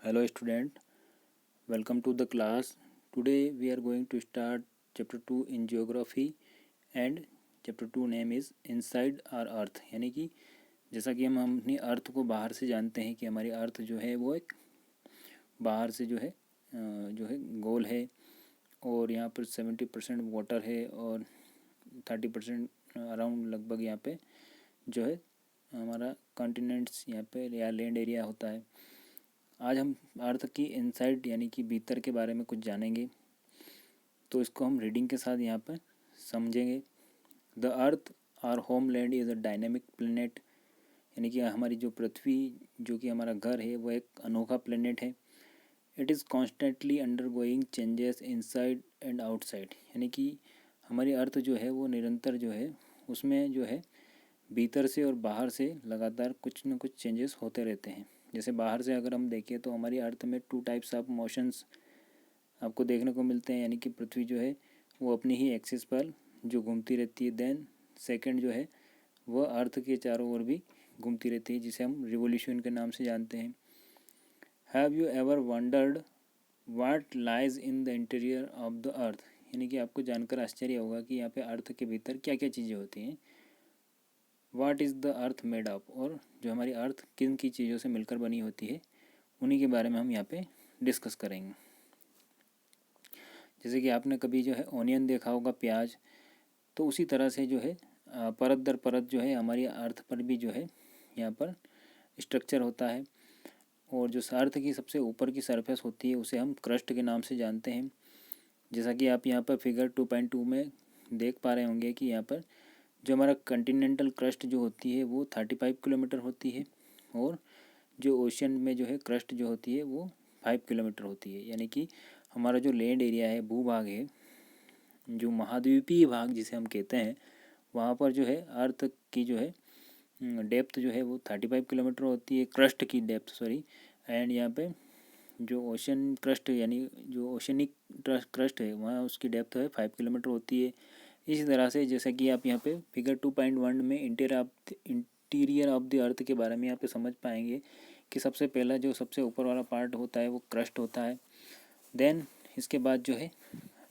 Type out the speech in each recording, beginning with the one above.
Hello student, welcome to the class. Today we are going to start chapter 2 in geography and chapter 2 name is inside our earth। यानी कि जैसा कि हम अपनी अर्थ को बाहर से जानते हैं कि हमारी अर्थ जो है वो एक बाहर से जो है गोल है और यहाँ पर 70% वाटर है और 30% अराउंड लगभग यहाँ पे जो है हमारा कॉन्टिनेंट्स यहाँ पे या लैंड एरिया होता है। आज हम अर्थ की इनसाइड यानी कि भीतर के बारे में कुछ जानेंगे, तो इसको हम रीडिंग के साथ यहाँ पर समझेंगे। The earth our home land is a dynamic planet, यानी कि हमारी जो पृथ्वी जो कि हमारा घर है वो एक अनोखा प्लेनेट है। It is constantly undergoing changes inside and outside, यानी कि हमारी अर्थ जो है वो निरंतर जो है उसमें जो है भीतर से और बाहर से लगातार कुछ न कुछ चेंजेस होते रहते हैं। जैसे बाहर से अगर हम देखें तो हमारी अर्थ में 2 टाइप्स ऑफ मोशंस आपको देखने को मिलते हैं, यानी कि पृथ्वी जो है वो अपनी ही एक्सिस पर जो घूमती रहती है। देन सेकंड जो है वह अर्थ के चारों ओर भी घूमती रहती है, जिसे हम रिवोल्यूशन के नाम से जानते हैं। Have you ever wondered what lies in the interior of the अर्थ, यानी कि आपको जानकर आश्चर्य होगा कि यहाँ पे अर्थ के भीतर क्या क्या चीज़ें होती हैं। What is the earth made of, और जो हमारी अर्थ किन की चीज़ों से मिलकर बनी होती है उन्हीं के बारे में हम यहाँ पे डिस्कस करेंगे। जैसे कि आपने कभी जो है ऑनियन देखा होगा, प्याज, तो उसी तरह से जो है परत दर परत जो है हमारी अर्थ पर भी जो है यहाँ पर स्ट्रक्चर होता है। और जो अर्थ की सबसे ऊपर की सरफेस होती है उसे हम क्रस्ट के नाम से जानते हैं। जैसा कि आप यहाँ पर फिगर 2.2 में देख पा रहे होंगे कि यहाँ पर जो हमारा कंटिनेंटल क्रस्ट जो होती है वो 35 किलोमीटर होती है और जो ओशन में जो है क्रस्ट जो होती है वो 5 किलोमीटर होती है। यानी कि हमारा जो लैंड एरिया है, भूभाग है, जो महाद्वीपीय भाग जिसे हम कहते हैं, वहाँ पर जो है अर्थ की जो है डेप्थ जो है वो 35 किलोमीटर होती है, क्रस्ट की डेप्थ सॉरी। एंड यहाँ पे जो ओशन क्रस्ट यानी जो ओशनिक क्रस्ट है वहाँ उसकी डेप्थ है 5 किलोमीटर होती है। इसी तरह से जैसा कि आप यहाँ पे फिगर 2.1 में इंटीरियर ऑफ द अर्थ के बारे में यहाँ पे समझ पाएंगे कि सबसे पहला जो सबसे ऊपर वाला पार्ट होता है वो क्रस्ट होता है। देन इसके बाद जो है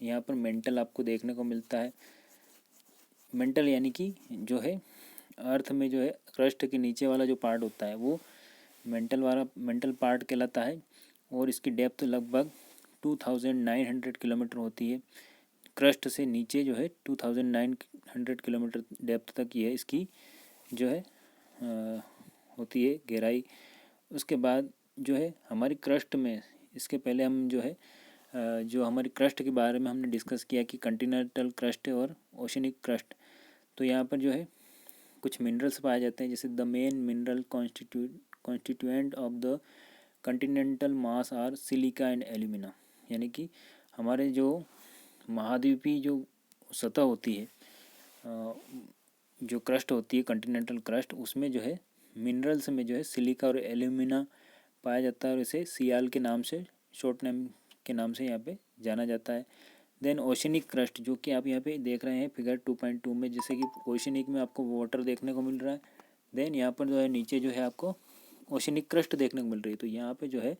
यहाँ पर मेंटल आपको देखने को मिलता है। मेंटल यानी कि जो है अर्थ में जो है क्रस्ट के नीचे वाला जो पार्ट होता है वो मेंटल पार्ट कहलाता है और इसकी डेप्थ लगभग 2900 किलोमीटर होती है। क्रस्ट से नीचे जो है 2900 किलोमीटर डेप्थ तक ये इसकी जो है होती है गहराई। उसके बाद जो है हमारी क्रस्ट में, इसके पहले हम जो है जो हमारी क्रस्ट के बारे में हमने डिस्कस किया कि कंटिनेंटल क्रस्ट और ओशनिक क्रस्ट। तो यहाँ पर जो है कुछ मिनरल्स पाए जाते हैं, जैसे the main mineral constituent of the continental mass are silica and alumina, यानी कि हमारे जो महाद्वीपीय जो सतह होती है, जो क्रस्ट होती है कंटिनेंटल क्रस्ट, उसमें जो है मिनरल्स में जो है सिलिका और एल्यूमिना पाया जाता है और इसे सियाल के नाम से, शॉर्ट नेम के नाम से यहाँ पे जाना जाता है। देन ओशनिक क्रस्ट जो कि आप यहाँ पे देख रहे हैं फिगर 2.2 में, जैसे कि ओशनिक में आपको वाटर देखने को मिल रहा है। देन यहाँ पर जो है नीचे जो है आपको ओशनिक क्रस्ट देखने को मिल रही है। तो यहाँ पे जो है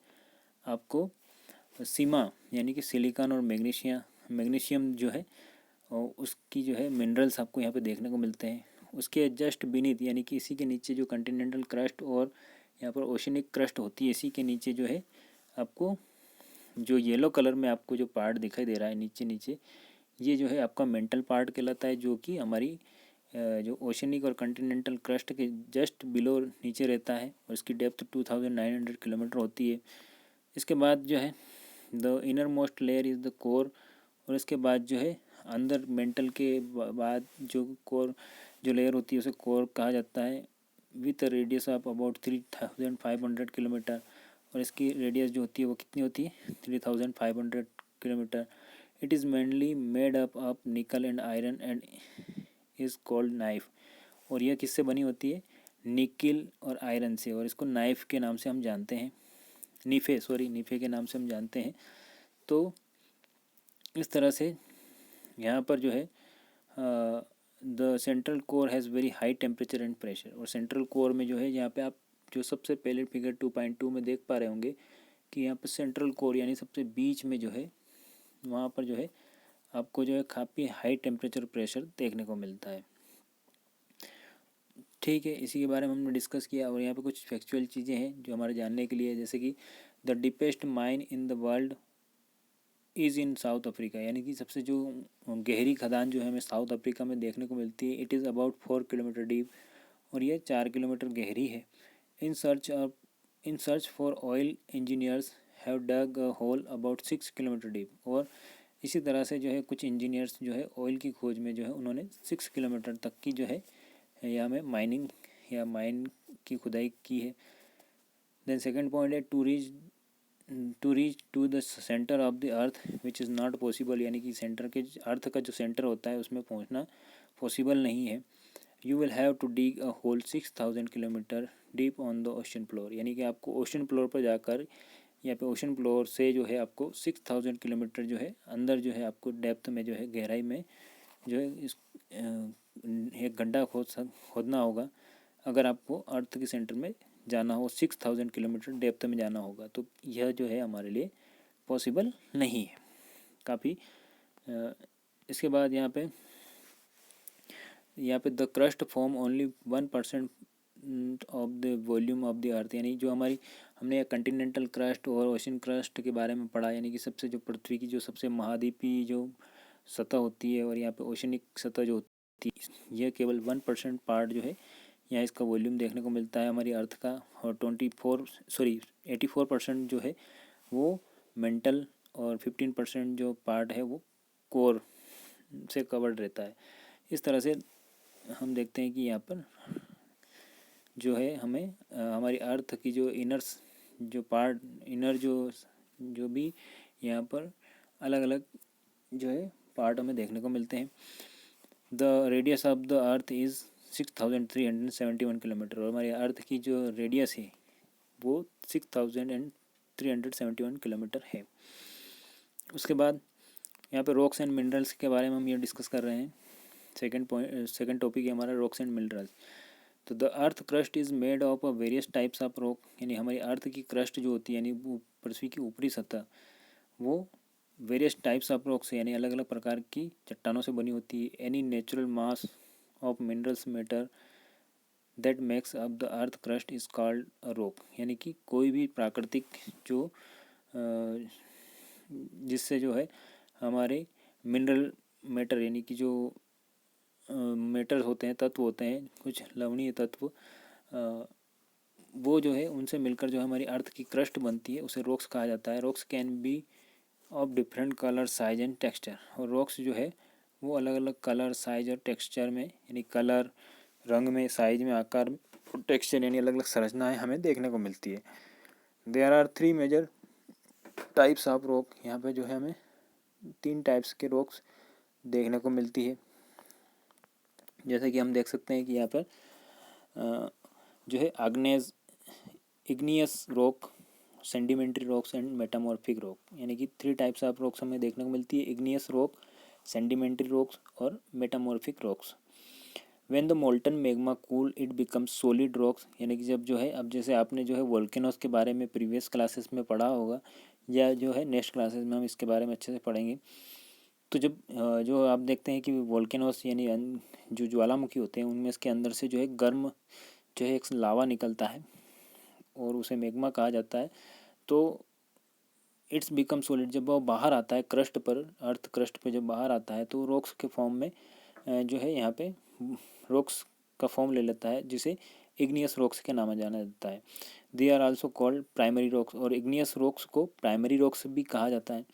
आपको सीमा यानी कि सिलिकॉन और मैग्नीशियम जो है और उसकी जो है मिनरल्स आपको यहाँ पे देखने को मिलते हैं। उसके जस्ट बीनीथ यानी कि इसी के नीचे जो कंटिनेंटल क्रस्ट और यहाँ पर ओशनिक क्रस्ट होती है, इसी के नीचे जो है आपको जो येलो कलर में आपको जो पार्ट दिखाई दे रहा है नीचे नीचे, ये जो है आपका मेंटल पार्ट कहलाता है, जो कि हमारी जो ओशनिक और कंटिनेंटल क्रस्ट के जस्ट बिलो नीचे रहता है और इसकी डेप्थ 2900 किलोमीटर होती है। इसके बाद जो है the inner most layer is the core, और इसके बाद जो है अंदर मेंटल के बाद जो कोर जो लेयर होती है उसे कोर कहा जाता है, with radius of about 3500 kilometre, और इसकी रेडियस जो होती है वो कितनी होती है 3500 kilometre. It is mainly made up of निकल and iron and is called knife, और यह किससे बनी होती है, निकिल और आयरन से, और इसको नाइफ के नाम से हम जानते हैं, नीफे के नाम से हम जानते हैं। तो इस तरह से यहाँ पर जो है the central core has very high temperature and pressure, और सेंट्रल कोर में जो है यहाँ पे आप जो सबसे पहले फिगर 2.2 में देख पा रहे होंगे कि यहाँ पर सेंट्रल कोर यानी सबसे बीच में जो है वहाँ पर जो है आपको जो है काफ़ी हाई टेम्परेचर प्रेशर देखने को मिलता है। ठीक है, इसी के बारे में हमने डिस्कस किया। और यहाँ पे कुछ फैक्चुअल चीज़ें हैं जो हमारे जानने के लिए, जैसे कि the deepest mine in the world is in south Africa, यानी कि सबसे जो गहरी खदान जो है हमें साउथ अफ्रीका में देखने को मिलती है। It is about 4 kilometre deep, और ये 4 किलोमीटर गहरी है। In search in search for oil engineers have dug a hole about 6 kilometre deep, और इसी तरह से जो है कुछ इंजीनियर्स जो है ऑयल की खोज में जो है उन्होंने 6 किलोमीटर तक की जो है यहाँ में माइनिंग या माइन की खुदाई की है। देन सेकंड पॉइंट है to reach to the centre of the earth which is not possible, यानी कि सेंटर के अर्थ का जो सेंटर होता है उसमें पहुंचना पॉसिबल नहीं है। You will have to dig a hole 6,000 kilometre deep on the ocean floor, यानी कि आपको ओशन फ्लोर पर जाकर यहाँ पे ओशन फ्लोर से जो है आपको 6,000 किलोमीटर जो है अंदर जो है आपको डेप्थ में जो है गहराई में जो है इस एक गड्ढा खोदना होगा अगर आपको अर्थ के सेंटर में जाना हो। 6,000 किलोमीटर डेप्थ में जाना होगा, तो यह जो है हमारे लिए पॉसिबल नहीं है काफ़ी। इसके बाद यहाँ पे the crust form only 1% of the volume of the अर्थ, यानी जो हमने कंटिनेंटल क्रस्ट और ओशन क्रस्ट के बारे में पढ़ा, यानी कि सबसे जो पृथ्वी की जो सबसे महाद्वीपीय जो सतह होती है और यहाँ पे ओशनिक सतह जो होती है, यह केवल 1% पार्ट जो है यहाँ इसका वॉल्यूम देखने को मिलता है हमारी अर्थ का। और 84% जो है वो मेंटल, और 15% जो पार्ट है वो कोर से कवर्ड रहता है। इस तरह से हम देखते हैं कि यहाँ पर जो है हमें हमारी अर्थ की जो इनर जो भी यहाँ पर अलग अलग जो है पार्ट हमें देखने को मिलते हैं। The radius of the earth is 6,371 kilometre, और हमारी अर्थ की जो रेडियस है वो 6,371 किलोमीटर है। उसके बाद यहाँ पे रॉक्स एंड मिनरल्स के बारे में हम ये डिस्कस कर रहे हैं। सेकंड टॉपिक है हमारा रॉक्स एंड मिनरल्स। तो the earth crust is made of a various types of rock, यानी हमारी अर्थ की क्रस्ट जो होती है यानी पृथ्वी की ऊपरी सतह वो वेरियस टाइप्स ऑफ रॉक्स यानी अलग अलग प्रकार की चट्टानों से बनी होती है। Any natural mass of minerals matter that makes up the earth crust is called a rock, यानी कि कोई भी प्राकृतिक जो जिससे जो है हमारे मिनरल मैटर यानी कि जो मैटर होते हैं, तत्व होते हैं, कुछ लवणीय तत्व, वो जो है उनसे मिलकर जो हमारी अर्थ की क्रस्ट बनती है उसे रॉक्स कहा जाता है। Rocks can be of different colour size and texture, और रॉक्स जो है वो अलग अलग कलर साइज और टेक्सचर में, यानी कलर रंग में, साइज में, आकार में, टेक्सचर यानी अलग अलग संरचनाएं हमें देखने को मिलती है। There are 3 major types of rock, यहाँ पे जो है हमें 3 टाइप्स के रॉक्स देखने को मिलती है। जैसे कि हम देख सकते हैं कि यहाँ पर जो है igneous rock, sedimentary rocks and metamorphic rock, यानी कि 3 टाइप्स ऑफ रॉक्स हमें देखने को मिलती है, इग्नियस रॉक, सेंडिमेंट्री रॉक्स और metamorphic rocks. When the molten magma cool it becomes solid rocks, यानी कि जब जो है अब जैसे आपने जो है वोल्केनोस के बारे में प्रीवियस क्लासेस में पढ़ा होगा, या जो है नेक्स्ट क्लासेस में हम इसके बारे में अच्छे से पढ़ेंगे। तो जब जो आप देखते हैं कि वोल्केनोस यानी जो ज्वालामुखी होते हैं उनमें इसके अंदर से जो है गर्म जो है एक लावा निकलता है और उसे मैग्मा कहा जाता है। तो इट्स बिकम सॉलिड, जब वो बाहर आता है क्रस्ट पर, अर्थ क्रस्ट पे जब बाहर आता है तो रॉक्स के फॉर्म में जो है यहाँ पे रॉक्स का फॉर्म ले लेता है, जिसे इग्नियस रॉक्स के नाम जाना जाता है। They are also called primary rocks, और इग्नियस रॉक्स को प्राइमरी रॉक्स भी कहा जाता है।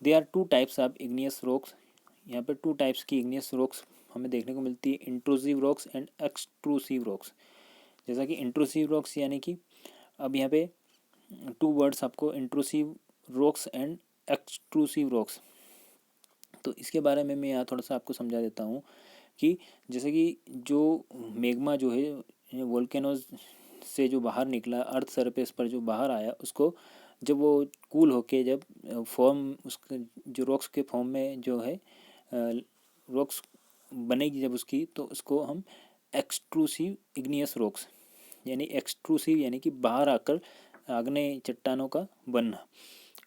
They are 2 types of igneous rocks, यहाँ पे 2 टाइप्स की इग्नियस रॉक्स हमें देखने को मिलती है, intrusive rocks and extrusive rocks. जैसा कि इंट्रूसिव रॉक्स यानी कि अब यहाँ पे 2 वर्ड्स आपको, intrusive rocks and extrusive rocks. तो इसके बारे में मैं यहाँ थोड़ा सा आपको समझा देता हूँ कि जैसे कि जो मैग्मा जो है वोल्केनोज से जो बाहर निकला, अर्थ सरफेस पर जो बाहर आया, उसको जब वो कूल होके जब फॉर्म उसके जो रॉक्स के फॉर्म में जो है रॉक्स बनेगी जब उसकी, तो उसको हम एक्सट्रूसिव इग्नियस रॉक्स, यानी एक्सट्रूसिव यानी कि बाहर आकर आग्नेय चट्टानों का बनना।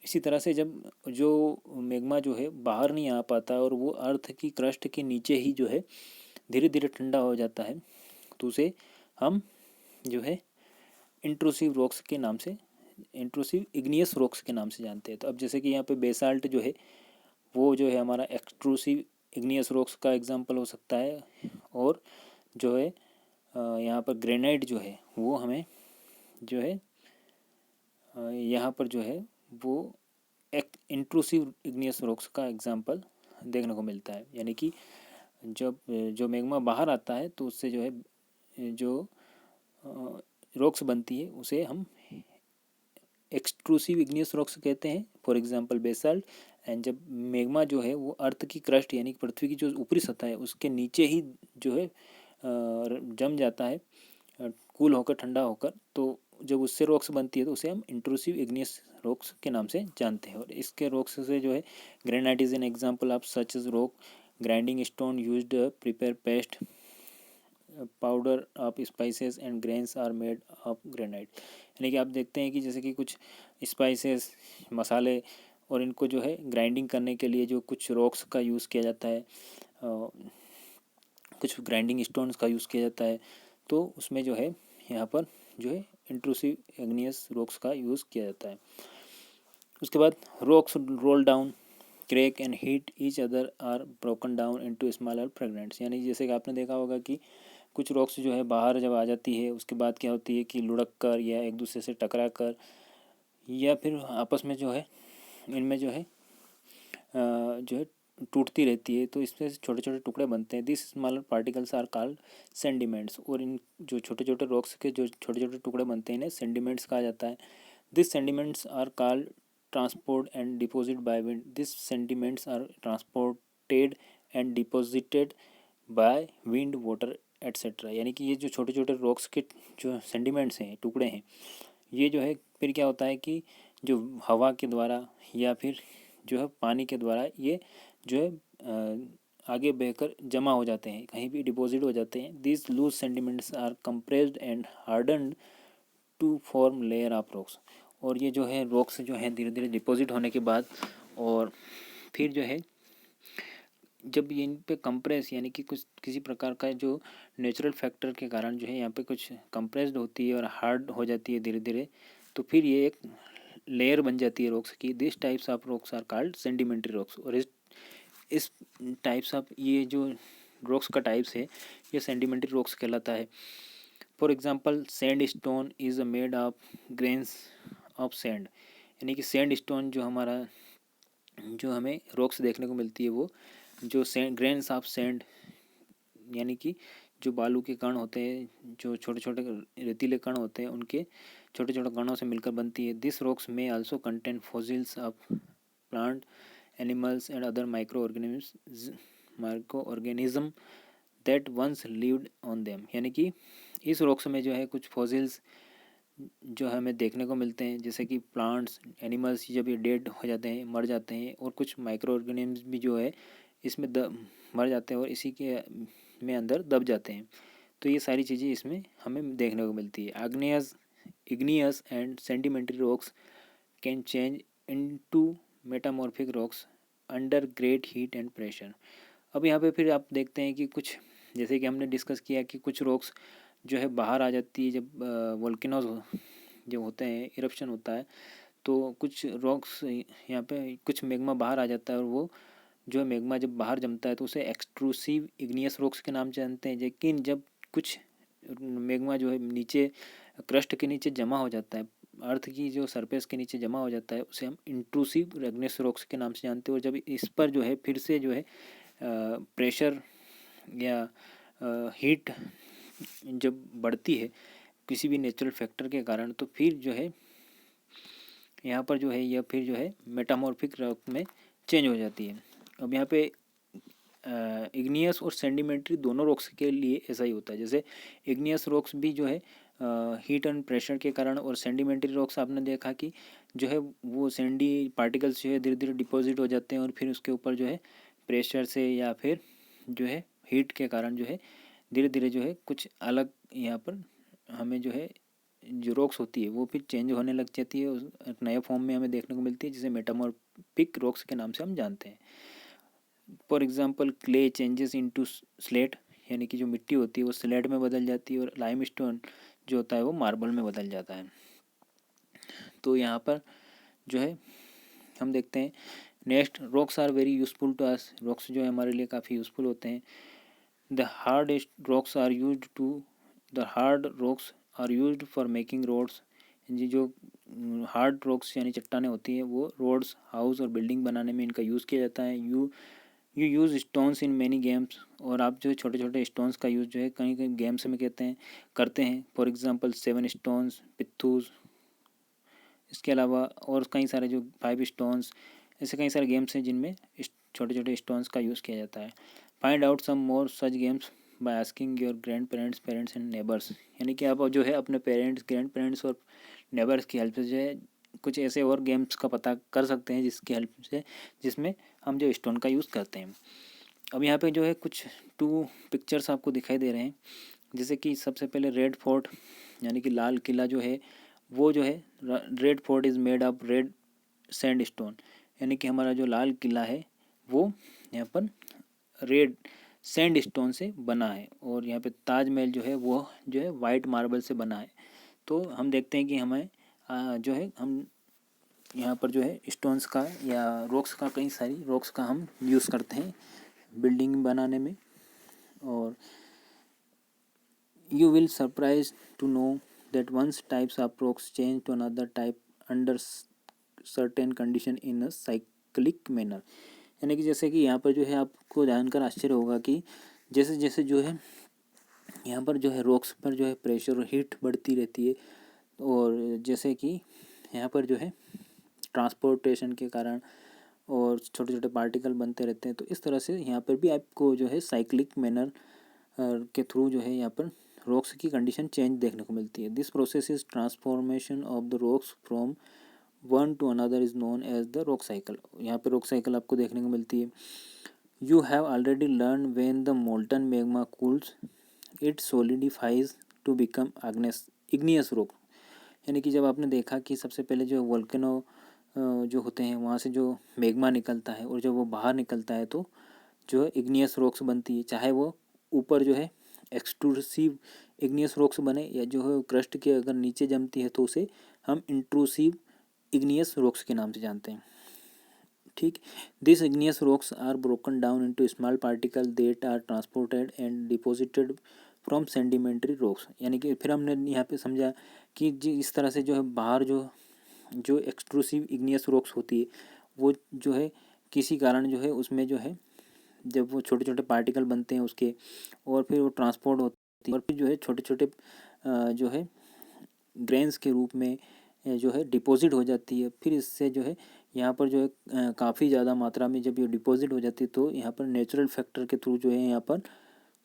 इसी तरह से जब जो मैग्मा जो है बाहर नहीं आ पाता और वो अर्थ की क्रस्ट के नीचे ही जो है धीरे धीरे ठंडा हो जाता है, तो उसे हम जो है इंट्रूसिव रॉक्स के नाम से, इंट्रूसिव इग्नियस रॉक्स के नाम से जानते हैं। तो अब जैसे कि यहाँ पे बेसाल्ट जो है वो जो है हमारा एक्सट्रूसिव इग्नियस रॉक्स का एग्जांपल हो सकता है, और जो है यहाँ पर ग्रेनाइट जो है वो हमें जो है यहाँ पर जो है वो एक इंट्रूसिव इग्नियस रॉक्स का एग्जांपल देखने को मिलता है। यानी कि जब जो मैग्मा बाहर आता है तो उससे जो है जो रॉक्स बनती है उसे हम एक्सट्रूसिव इग्नियस रॉक्स कहते हैं, फॉर एग्जांपल बेसाल्ट। एंड जब मैग्मा जो है वो अर्थ की क्रस्ट यानी कि पृथ्वी की जो ऊपरी सतह है उसके नीचे ही जो है जम जाता है कूल होकर, ठंडा होकर, तो जब उससे रॉक्स बनती है तो उसे हम इंट्रूसिव इग्नियस रॉक्स के नाम से जानते हैं। और इसके रॉक्स से जो है granite is an example of such as rock, grinding stone used prepare paste, powder of spices and grains are made of granite. यानी कि आप देखते हैं कि जैसे कि कुछ स्पाइसेस, मसाले, और इनको जो है ग्राइंडिंग करने के लिए जो कुछ रॉक्स का यूज़ किया जाता है, कुछ ग्राइंडिंग स्टोन्स का यूज़ किया जाता है, तो उसमें जो है यहाँ पर जो है इंट्रूसिव इग्नियस रॉक्स का यूज़ किया जाता है। उसके बाद rocks roll down, crack and heat each other are broken down into smaller fragments. यानी जैसे कि आपने देखा होगा कि कुछ रॉक्स जो है बाहर जब आ जाती है उसके बाद क्या होती है कि लुढ़क कर या एक दूसरे से टकरा कर या फिर आपस में जो है इनमें जो है टूटती रहती है, तो इसमें छोटे छोटे टुकड़े बनते हैं। This smaller particles are called sediments. और इन जो छोटे छोटे रॉक्स के जो छोटे छोटे टुकड़े बनते हैं इन्हें सेंडिमेंट्स कहा जाता है। This sediments are called transport and deposit by wind. This sediments are transported and deposited by wind, water etcetera. यानी कि ये जो छोटे छोटे रॉक्स के जो सेंडिमेंट्स हैं, टुकड़े हैं, ये जो है फिर क्या होता है कि जो हवा के द्वारा या फिर जो है पानी के द्वारा ये जो है आगे बहकर जमा हो जाते हैं, कहीं भी डिपॉजिट हो जाते हैं। This loose sediments are compressed and hardened to form layer of rocks. और ये जो है रॉक्स जो है धीरे धीरे डिपॉजिट होने के बाद और फिर जो है जब ये इन पे कंप्रेस यानी कि कुछ किसी प्रकार का जो नेचुरल फैक्टर के कारण जो है यहाँ पे कुछ कंप्रेस्ड होती है और हार्ड हो जाती है धीरे धीरे, तो फिर ये एक लेयर बन जाती है रॉक्स की। This types of rocks are called sedimentary rocks. और इस टाइप्स ऑफ ये जो रॉक्स का टाइप्स है ये सेंडिमेंट्री रॉक्स कहलाता है। For example sand stone is made of grains of sand. यानी कि सैंड स्टोन जो हमारा जो हमें रॉक्स देखने को मिलती है वो जो ग्रेन्स ऑफ सैंड यानी कि जो बालू के कण होते हैं, जो छोटे छोटे रेतीले कण होते हैं, उनके छोटे छोटे कणों से मिलकर बनती है। This rocks may also contain fossils of plant, animals and other micro organism that once lived on them. यानी कि इस रॉक्स में जो है कुछ फॉसिल्स जो हमें देखने को मिलते हैं, जैसे कि प्लांट्स, एनिमल्स जब ये डेड हो जाते हैं, मर जाते हैं, और कुछ माइक्रो ऑर्गेनिज्म भी जो है इसमें मर जाते हैं और इसी के में अंदर दब जाते हैं। तो ये सारी चीज़ें इसमें हमें देखने को मिलती है। आग्नेयस, igneous and sedimentary rocks can change into metamorphic rocks under great heat and pressure. अब यहाँ पे फिर आप देखते हैं कि कुछ जैसे कि हमने डिस्कस किया कि कुछ रॉक्स जो है बाहर आ जाती है जब वोल्केनोज जब होते हैं, इरप्शन होता है, तो कुछ रॉक्स यहाँ पे कुछ मैग्मा बाहर आ जाता है, और वो जो है मैग्मा जब बाहर जमता है तो उसे एक्सट्रूसिव इग्नियस रॉक्स के नाम से जानते हैं। लेकिन जब कुछ मैग्मा जो है नीचे क्रस्ट के नीचे जमा हो जाता है, अर्थ की जो सरफेस के नीचे जमा हो जाता है, उसे हम इंट्रूसिव इग्नियस रॉक्स के नाम से जानते हैं। और जब इस पर जो है फिर से जो है प्रेशर या हीट जब बढ़ती है किसी भी नेचुरल फैक्टर के कारण, तो फिर जो है यहाँ पर जो है यह फिर जो है मेटामॉर्फिक रॉक में चेंज हो जाती है। अब यहाँ पे इग्नियस और सेंडिमेंट्री दोनों रॉक्स के लिए ऐसा ही होता है। जैसे इग्नियस रॉक्स भी जो है हीट एंड प्रेशर के कारण, और सेंडिमेंट्री रॉक्स आपने देखा कि जो है वो सैंडी पार्टिकल्स जो है धीरे धीरे डिपॉजिट हो जाते हैं और फिर उसके ऊपर जो है प्रेशर से या फिर जो है हीट के कारण जो है धीरे धीरे जो है कुछ अलग यहाँ पर हमें जो है जो रॉक्स होती है वो फिर चेंज होने लग जाती है, एक नए फॉर्म में हमें देखने को मिलती है, जिसे मेटामॉर्फिक रॉक्स के नाम से हम जानते हैं। For example clay changes into slate, यानी कि जो मिट्टी होती है वो स्लेट में बदल जाती है, और लाइमस्टोन जो होता है वो मार्बल में बदल जाता है। तो यहाँ पर जो है हम देखते हैं next, rocks are very useful to us, rocks जो है हमारे लिए काफ़ी यूजफुल होते हैं। The hard rocks are used to the hard rocks are used for making roads, जी जो हार्ड रॉक्स यानी चट्टानें होती हैं वो रोड्स, हाउस और बिल्डिंग बनाने में इनका यूज़ किया जाता है। You use stones in many games, और आप जो छोटे छोटे स्टोन्स का यूज़ जो है कहीं कहीं गेम्स में करते हैं। फॉर एग्जांपल 7 स्टोन्स, पिथूस, इसके अलावा और कई सारे जो 5 स्टोन्स, ऐसे कई सारे गेम्स हैं जिनमें छोटे छोटे स्टोन्स का यूज़ किया जाता है। Find out some more such games by asking your grand parents, parents and neighbours, यानी कि आप जो है अपने पेरेंट्स, ग्रैंड पेरेंट्स और नेबर्स की हेल्प से जो है कुछ ऐसे और गेम्स का पता कर सकते हैं जिसकी हेल्प से, जिसमें हम जो स्टोन का यूज़ करते हैं। अब यहाँ पे जो है कुछ 2 पिक्चर्स आपको दिखाई दे रहे हैं, जैसे कि सबसे पहले रेड फोर्ट यानी कि लाल किला जो है वो जो है, red fort is made of red sand stone, यानी कि हमारा जो लाल किला है वो यहाँ पर रेड सैंड स्टोन से बना है, और यहाँ पे ताजमहल जो है वो जो है वाइट मार्बल से बना है। तो हम देखते हैं कि हमें जो है हम यहाँ पर जो है स्टोन्स का या रॉक्स का, कई सारी रॉक्स का हम यूज़ करते हैं बिल्डिंग बनाने में। और you will surprised to know that once types of rocks change to another type under certain condition in a cyclic manner, यानी कि जैसे कि यहाँ पर जो है आपको जानकर आश्चर्य होगा कि जैसे जैसे जो है यहाँ पर जो है रॉक्स पर जो है प्रेशर और हीट बढ़ती रहती है, और जैसे कि यहाँ पर जो है ट्रांसपोर्टेशन के कारण और छोटे छोटे पार्टिकल बनते रहते हैं, तो इस तरह से यहाँ पर भी आपको जो है साइक्लिक मैनर के थ्रू जो है यहाँ पर रॉक्स की कंडीशन चेंज देखने को मिलती है। This process is transformation of the rocks from one to another is known as the rock cycle, यहाँ पे रॉक साइकिल आपको देखने को मिलती है। You have already learn when the molten magma cools it solidifies to become igneous rock, यानी कि जब आपने देखा कि सबसे पहले जो वोल्केनो जो होते हैं वहाँ से जो मैग्मा निकलता है और जब वो बाहर निकलता है तो जो है इग्नियस रॉक्स बनती है, चाहे वो ऊपर जो है एक्सट्रूसिव इग्नियस रॉक्स बने या जो है क्रस्ट के अगर नीचे जमती है तो उसे हम इंट्रूसिव इग्नियस रॉक्स के नाम से जानते हैं। ठीक, this igneous rocks are broken down into small particle that are transported and deposited from sedimentary rocks, यानी कि फिर हमने यहाँ पे समझा कि इस तरह से जो है बाहर जो एक्सट्रूसिव इग्नियस रॉक्स होती है वो जो है किसी कारण जो है उसमें जो है जब वो छोटे छोटे पार्टिकल बनते हैं उसके, और फिर वो ट्रांसपोर्ट होती है और फिर जो है छोटे छोटे जो है ग्रेन्स के रूप में जो है डिपॉजिट हो जाती है। फिर इससे जो है यहाँ पर जो है काफ़ी ज़्यादा मात्रा में जब ये डिपॉजिट हो जाती है तो यहाँ पर नेचुरल फैक्टर के थ्रू जो है यहाँ पर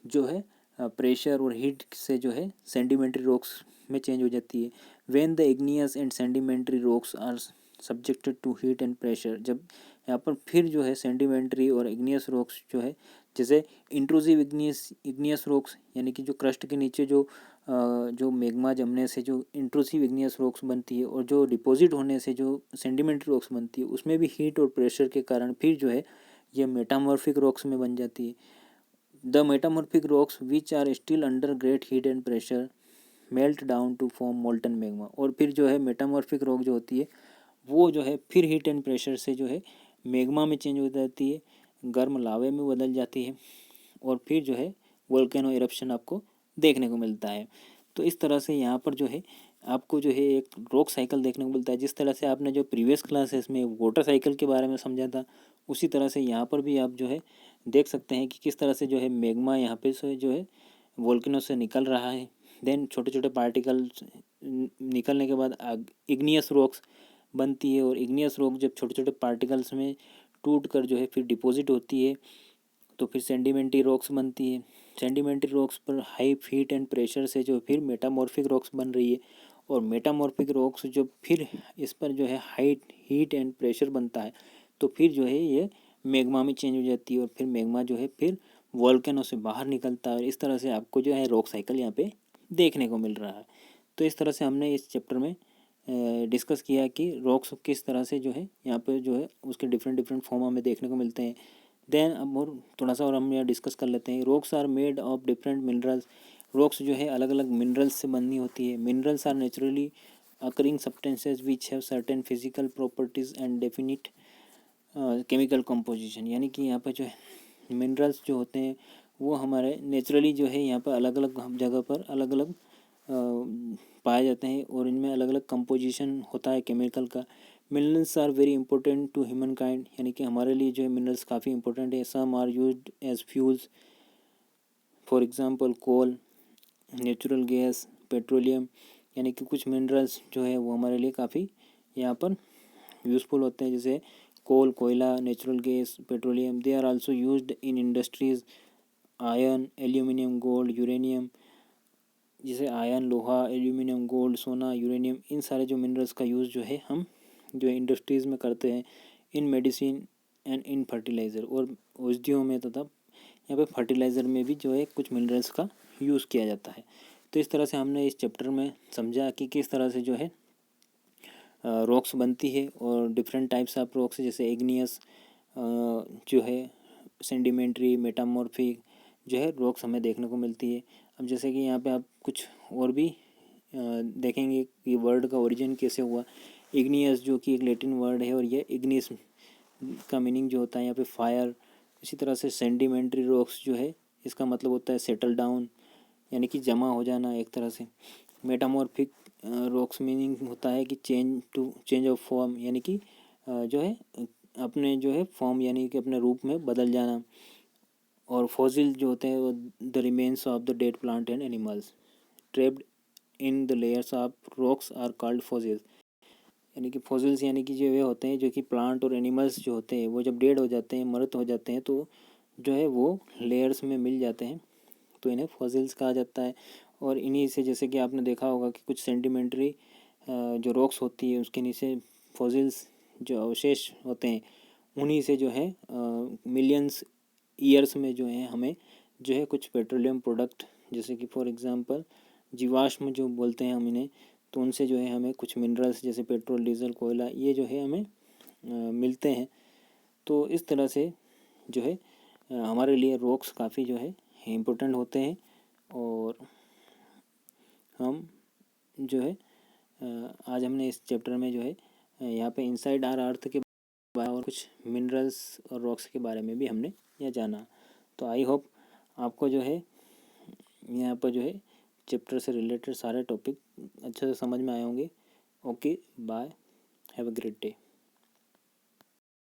जो है प्रेशर और हीट से जो है सेडिमेंट्री रॉक्स में चेंज हो जाती है। When the igneous and sedimentary rocks are subjected to heat and pressure, जब यहाँ पर फिर जो है सेडिमेंट्री और इग्नियस रॉक्स जो है, जैसे इंट्रूसिव इग्नियस रॉक्स यानी कि जो क्रस्ट के नीचे जो मैग्मा जमने से जो इंट्रूसिव इग्नियस रॉक्स बनती है और जो डिपॉजिट होने से जो सेडिमेंट्री रॉक्स बनती है उसमें भी हीट और प्रेशर के कारण फिर जो है ये मेटामॉर्फिक रॉक्स में बन जाती है। The metamorphic rocks which are still under great heat and pressure melt down to form molten magma, और फिर जो है मेटामॉर्फिक रॉक जो होती है वो जो है फिर हीट एंड प्रेशर से जो है मैग्मा में चेंज हो जाती है, गर्म लावे में बदल जाती है, और फिर जो है वोल्केनो इरप्शन आपको देखने को मिलता है। तो इस तरह से यहाँ पर जो है आपको जो है एक रॉक साइकिल देखने को मिलता है। जिस तरह से आपने जो प्रीवियस क्लासेस में वाटर साइकिल के बारे में समझा था उसी तरह से यहाँ पर भी आप जो है देख सकते हैं कि किस तरह से जो है मैग्मा यहाँ पे से जो है वोल्केनो से निकल रहा है, देन छोटे छोटे पार्टिकल्स निकलने के बाद इग्नियस रॉक्स बनती है, और इग्नियस रॉक जब छोटे छोटे पार्टिकल्स में टूट कर जो है फिर डिपॉजिट होती है तो फिर सेडिमेंट्री रॉक्स बनती है। सेडिमेंट्री रॉक्स पर हाई हीट एंड प्रेशर से जो फिर मेटामॉर्फिक रॉक्स बन रही है, और मेटामॉर्फिक रॉक्स जो फिर इस पर जो है हाई हीट एंड प्रेशर बनता है तो फिर जो है ये मैग्मा में चेंज हो जाती है, और फिर मैग्मा जो है फिर वोल्केनो से बाहर निकलता है, और इस तरह से आपको जो है रॉक साइकिल यहाँ पे देखने को मिल रहा है। तो इस तरह से हमने इस चैप्टर में डिस्कस किया कि रॉक्स किस तरह से जो है यहाँ पे जो है उसके डिफरेंट डिफरेंट फॉर्म हमें देखने को मिलते हैं। देन अब और थोड़ा सा और हम यहाँ डिस्कस कर लेते हैं। Rocks are made of different minerals. Rocks जो है अलग अलग मिनरल्स से बनी होती है। Minerals are naturally occurring substances which have certain physical properties and definite chemical composition. यानी कि यहाँ पर जो है मिनरल्स जो होते हैं वो हमारे नेचुरली जो है यहाँ पर अलग अलग जगह पर अलग अलग पाए जाते हैं और इनमें अलग अलग कंपोजिशन होता है केमिकल का। Minerals are very important to human kind. यानी कि हमारे लिए जो है मिनरल्स काफ़ी इंपॉर्टेंट है। Some are used as fuels, for example coal, natural gas, petroleum. यानी कि कुछ मिनरल्स जो है वो हमारे लिए काफ़ी यहाँ पर यूज़फुल होते हैं, जैसे कोल, कोयला, natural gas, petroleum. They are also used in industries, iron, aluminium, gold, uranium. जैसे आयरन, लोहा, एल्यूमिनियम, गोल्ड, सोना, यूरेनियम, इन सारे जो मिनरल्स का यूज़ जो है हम जो इंडस्ट्रीज़ में करते हैं। इन मेडिसिन एंड इन फर्टिलाइज़र, और औषधियों में तथा यहाँ पे फर्टिलाइज़र में भी जो है कुछ मिनरल्स का यूज़ किया जाता है। तो इस तरह से हमने इस चैप्टर में समझा कि किस तरह से जो है रॉक्स बनती है और डिफरेंट टाइप्स ऑफ रॉक्स, जैसे इग्नियस जो है, सेंडिमेंट्री, मेटामॉर्फिक जो है रॉक्स हमें देखने को मिलती है। अब जैसे कि यहाँ पे आप कुछ और भी देखेंगे कि वर्ड का ओरिजिन कैसे हुआ। इग्नियस जो कि एक लैटिन वर्ड है और ये इग्निस का मीनिंग जो होता है यहाँ पे फायर। इसी तरह से सेंडिमेंट्री रॉक्स जो है इसका मतलब होता है सेटल डाउन, यानी कि जमा हो जाना एक तरह से। मेटामॉर्फिक रॉक्स मीनिंग होता है कि चेंज ऑफ फॉर्म, यानी कि जो है अपने जो है फॉर्म यानी कि अपने रूप में बदल जाना। और फॉसिल जो होते हैं वो the remains of the dead plant and animals trapped in the layers of rocks are called fossils. यानी कि फॉसिल्स यानी कि जो वे होते हैं जो कि प्लांट और एनिमल्स जो होते हैं वो जब डेड हो जाते हैं, मृत हो जाते हैं, तो जो है वो लेयर्स में मिल जाते हैं, तो इन्हें फॉसिल्स कहा जाता है। और इन्हीं से जैसे कि आपने देखा होगा कि कुछ सेंडिमेंट्री जो रॉक्स होती है उसके नीचे फॉसिल्स जो अवशेष होते हैं उन्हीं से जो है मिलियंस ईयर्स में जो है हमें जो है कुछ पेट्रोलियम प्रोडक्ट, जैसे कि फॉर एग्जांपल जीवाश्म जो बोलते हैं हम इन्हें, तो उनसे जो है हमें कुछ मिनरल्स जैसे पेट्रोल, डीजल, कोयला ये जो है हमें मिलते हैं। तो इस तरह से जो है हमारे लिए रॉक्स काफ़ी जो है इम्पोर्टेंट होते हैं। और हम जो है आज हमने इस चैप्टर में जो है यहाँ पे इनसाइड आर अर्थ के बारे और कुछ मिनरल्स और रॉक्स के बारे में भी हमने यह जाना। तो आई होप आपको जो है यहाँ पर जो है चैप्टर से रिलेटेड सारे टॉपिक अच्छे से समझ में आए होंगे। Okay, bye, have a great day.